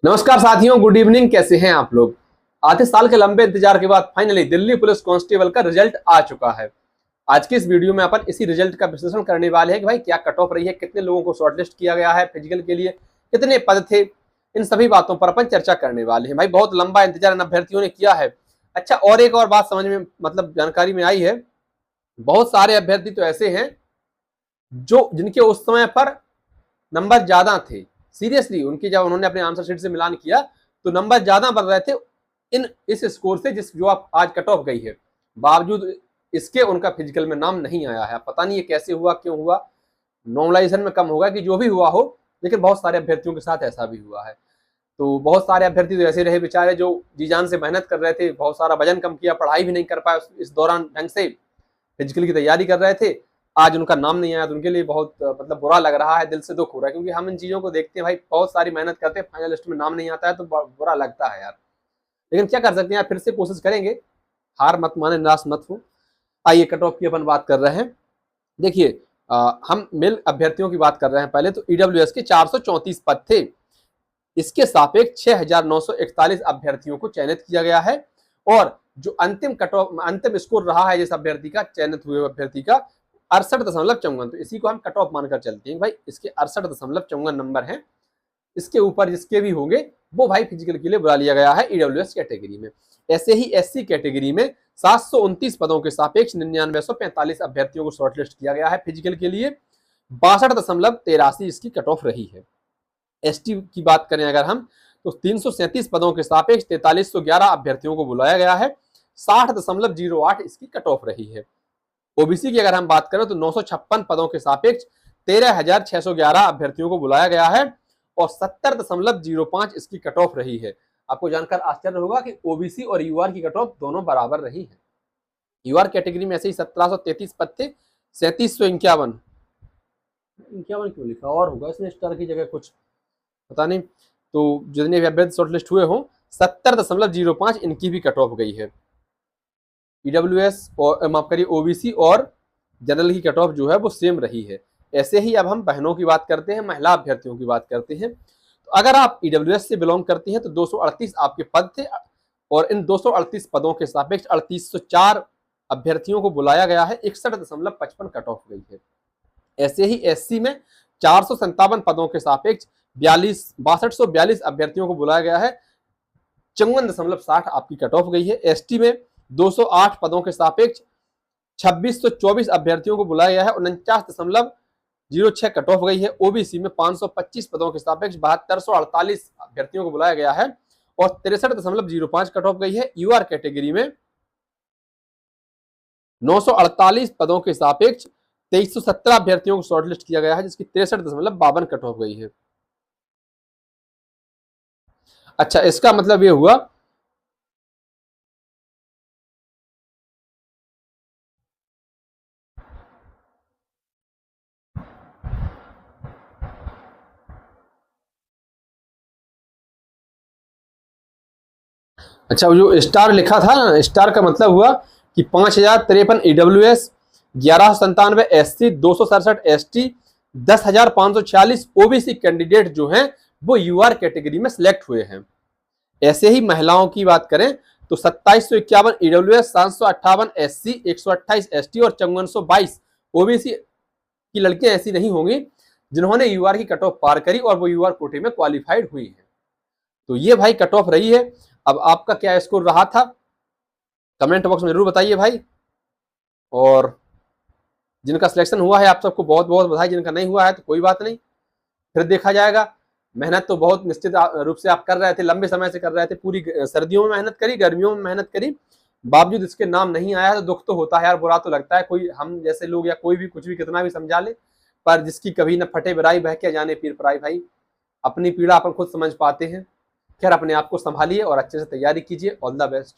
नमस्कार साथियों, good evening. कैसे हैं आप लोग। आधे साल के लंबे इंतजार के बाद फाइनली दिल्ली पुलिस कांस्टेबल का रिजल्ट आ चुका है। आज की इस वीडियो में अपन इसी रिजल्ट का विश्लेषण करने वाले हैं कि भाई क्या कट ऑफ रही है, कितने लोगों को शॉर्टलिस्ट किया गया है फिजिकल के लिए, कितने पद थे। इन सभी बातों पर अपन चर्चा करने वाले हैं। भाई बहुत लंबा इंतजार इन अभ्यर्थियों ने किया है। अच्छा, और एक और बात समझ में मतलब जानकारी में आई है, बहुत सारे अभ्यर्थी तो ऐसे हैं जो जिनके उस समय पर नंबर ज्यादा थे। सीरियसली उनकी जब उन्होंने अपने आंसर शीट से मिलान किया तो नंबर ज्यादा बन रहे थे इस स्कोर से जिस जो आप आज कट ऑफ गई है। बावजूद इसके उनका फिजिकल में नाम नहीं आया है। पता नहीं ये कैसे हुआ, क्यों हुआ। नॉर्मलाइजेशन में कम होगा कि जो भी हुआ हो, लेकिन बहुत सारे अभ्यर्थियों के साथ ऐसा भी हुआ है। तो बहुत सारे अभ्यर्थी तो ऐसे रहे बेचारे जो जी जान से मेहनत कर रहे थे, बहुत सारा वजन कम किया, पढ़ाई भी नहीं कर पाए इस दौरान ढंग से, फिजिकल की तैयारी कर रहे थे। आज उनका नाम नहीं आया तो उनके लिए बहुत मतलब बुरा लग रहा है, दिल से दुख हो रहा है। क्योंकि हम इन चीजों को देखते हैं भाई, बहुत सारी मेहनत करते हैं, फाइनल लिस्ट में नाम नहीं आता है तो बुरा लगता है यार। लेकिन क्या कर सकते हैं यार, फिर से कोशिश करेंगे। हार मत माने, निराश मत हो। आइए कट ऑफ की अपन बात कर रहे हैं। देखिए, हम मेल अभ्यर्थियों की बात कर रहे हैं। पहले तो ईडब्ल्यूएस के 434 पद थे। इसके सापेक्ष 6,941 अभ्यर्थियों को चयनित किया गया है। और जो अंतिम कट ऑफ अंतिम स्कोर रहा है जिस अभ्यर्थी का, चयनित हुए अभ्यर्थी का 68.54, तो इसी को हम कट ऑफ मानकर चलते हैं भाई। इसके 68.54 नंबर हैं। इसके ऊपर जिसके भी होंगे वो भाई फिजिकल के लिए बुला लिया गया है ईडब्ल्यूएस कैटेगरी में। ऐसे ही एससी कैटेगरी में 729 पदों के सापेक्ष 9945 अभ्यर्थियों को शॉर्टलिस्ट किया गया है फिजिकल के लिए। 62.83 इसकी कट ऑफ रही है। एसटी की बात करें अगर हम, तो 337 पदों के सापेक्ष 4311 अभ्यर्थियों को बुलाया गया है। 60.08 इसकी कट ऑफ रही है। ओबीसी की अगर हम बात करें तो 956 पदों के सापेक्ष 13,611 अभ्यर्थियों को बुलाया गया है और 70.05 इसकी कट ऑफ रही है। आपको जानकर आश्चर्य होगा कि ओबीसी और यूआर की कट ऑफ दोनों बराबर रही है। यूआर कैटेगरी में ऐसे ही 1733 पद थे, 3751 क्यों लिखा और होगा इसमें स्टार की जगह कुछ, पता नहीं। तो जितने भी अभ्यर्थी शॉर्टलिस्ट हुए हों 70.05 इनकी भी कट ऑफ गई है। ईडब्ल्यूएस और माफ करिए ओबीसी और जनरल की कट ऑफ जो है वो सेम रही है। ऐसे ही अब हम बहनों की बात करते हैं, महिला अभ्यर्थियों की बात करते हैं। तो अगर आप ईडब्ल्यूएस से बिलोंग करती हैं तो 238 आपके पद थे और इन 238 पदों के सापेक्ष 3804 अभ्यर्थियों को बुलाया गया है। 61.55 कट ऑफ गई है। ऐसे ही एससी में 457 पदों के सापेक्ष 6242 अभ्यर्थियों को बुलाया गया है। 54.60 आपकी कट ऑफ गई है। एसटी में 208 पदों के सापेक्ष 2624 अभ्यर्थियों को बुलाया गया है। 49.06 कट ऑफ गई है। ओबीसी में 525 पदों के सापेक्ष 7248 अभ्यर्थियों को बुलाया गया है और 63.05 कट ऑफ गई है। यूआर कैटेगरी में 948 पदों के सापेक्ष 2317 अभ्यर्थियों को शॉर्टलिस्ट किया गया है, जिसकी 63.52 कट ऑफ गई है। अच्छा, इसका मतलब ये हुआ अच्छा, जो स्टार लिखा था ना, स्टार का मतलब हुआ कि 5053 EWS, 1197 SC, 267 ST, 10,546 OBC candidate जो हैं वो यूआर कैटेगरी में सिलेक्ट हुए हैं। ऐसे ही महिलाओं की बात करें तो 2751 ईडब्ल्यूएस, 758 एससी, 128 एसटी और 5422 ओबीसी की लड़कियां ऐसी नहीं होंगी जिन्होंने यूआर की कट ऑफ पार करी और वो यूआर कोटे में क्वालिफाइड हुई है। तो ये भाई कट ऑफ रही है। अब आपका क्या स्कोर रहा था कमेंट बॉक्स में जरूर बताइए भाई। और जिनका सिलेक्शन हुआ है आप सबको बहुत बहुत बधाई, जिनका नहीं हुआ है तो कोई बात नहीं, फिर देखा जाएगा। मेहनत तो बहुत निश्चित रूप से आप कर रहे थे, लंबे समय से कर रहे थे, पूरी सर्दियों में मेहनत करी, गर्मियों में मेहनत करी, बावजूद इसके नाम नहीं आया तो दुख तो होता है यार, बुरा तो लगता है। कोई हम जैसे लोग या कोई भी कुछ भी कितना भी समझा ले, पर जिसकी कभी न फटे बिराई बह के जाने पीर पराई भाई, अपनी पीड़ा अपन खुद समझ पाते हैं। खैर, अपने आप को संभालिए और अच्छे से तैयारी कीजिए। All the best.